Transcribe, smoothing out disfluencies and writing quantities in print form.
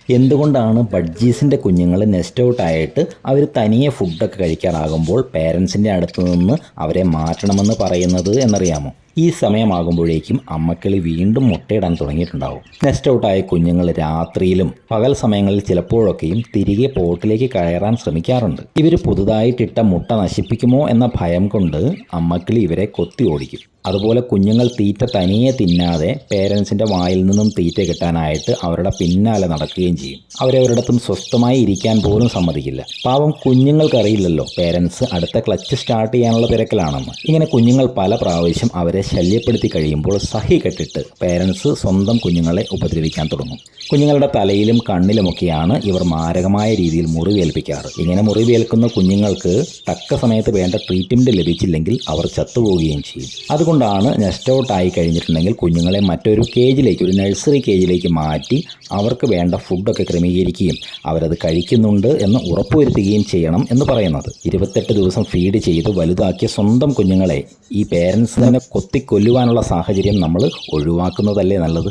എന്തുകൊണ്ടാണ് ബഡ്ജീസിൻ്റെ കുഞ്ഞുങ്ങൾ nest out ആയിട്ട് അവർ തനിയെ ഫുഡൊക്കെ കഴിക്കാറാകുമ്പോൾ പേരൻസിൻ്റെ അടുത്ത് നിന്ന് അവരെ മാറ്റണമെന്ന് പറയുന്നത് എന്നറിയാമോ? ഈ സമയമാകുമ്പോഴേക്കും അമ്മക്കിളി വീണ്ടും മുട്ടയിടാൻ തുടങ്ങിയിട്ടുണ്ടാവും. നെസ്റ്റ് ഔട്ടായ കുഞ്ഞുങ്ങൾ രാത്രിയിലും പകൽ സമയങ്ങളിൽ ചിലപ്പോഴൊക്കെയും തിരികെ പോട്ടിലേക്ക് കയറാൻ ശ്രമിക്കാറുണ്ട്. ഇവർ പുതുതായിട്ടിട്ട മുട്ട നശിപ്പിക്കുമോ എന്ന ഭയം കൊണ്ട് അമ്മക്കിളി ഇവരെ കൊത്തി ഓടിക്കും. അതുപോലെ കുഞ്ഞുങ്ങൾ തീറ്റ തനിയെ തിന്നാതെ പേരൻസിൻ്റെ വായിൽ നിന്നും തീറ്റ കിട്ടാനായിട്ട് അവരുടെ പിന്നാലെ നടക്കുകയും ചെയ്യും. അവരവരിടത്തും സ്വസ്ഥമായി ഇരിക്കാൻ പോലും സമ്മതിക്കില്ല. പാവം കുഞ്ഞുങ്ങൾക്കറിയില്ലല്ലോ പേരൻസ് അടുത്ത ക്ലച്ച് സ്റ്റാർട്ട് ചെയ്യാനുള്ള തിരക്കിലാണെന്ന്. ഇങ്ങനെ കുഞ്ഞുങ്ങൾ പല പ്രാവശ്യം അവരെ ശല്യപ്പെടുത്തി കഴിയുമ്പോൾ സഹി കെട്ടിട്ട് പേരൻസ് സ്വന്തം കുഞ്ഞുങ്ങളെ ഉപദ്രവിക്കാൻ തുടങ്ങും. കുഞ്ഞുങ്ങളുടെ തലയിലും കണ്ണിലുമൊക്കെയാണ് ഇവർ മാരകമായ രീതിയിൽ മുറിവേൽപ്പിക്കാറ്. ഇങ്ങനെ മുറിവേൽക്കുന്ന കുഞ്ഞുങ്ങൾക്ക് തക്ക സമയത്ത് വേണ്ട ട്രീറ്റ്മെൻറ്റ് ലഭിച്ചില്ലെങ്കിൽ അവർ ചത്തുപോവുകയും ചെയ്യും. അതുകൊണ്ടാണ് നെസ്റ്റ് ഔട്ട് ആയി കഴിഞ്ഞിട്ടുണ്ടെങ്കിൽ കുഞ്ഞുങ്ങളെ മറ്റൊരു കേജിലേക്ക്, ഒരു നഴ്സറി കേജിലേക്ക് മാറ്റി അവർക്ക് വേണ്ട ഫുഡൊക്കെ ക്രമീകരിക്കുകയും അവരത് കഴിക്കുന്നുണ്ട് എന്ന് ഉറപ്പുവരുത്തുകയും ചെയ്യണം എന്ന് പറയുന്നത്. 28 ദിവസം ഫീഡ് ചെയ്ത് വലുതാക്കിയ സ്വന്തം കുഞ്ഞുങ്ങളെ ഈ പേരൻസ് തന്നെ കൊത്തിക്കൊല്ലുവാനുള്ള സാഹചര്യം നമ്മൾ ഒഴിവാക്കുന്നതല്ലേ നല്ലത്.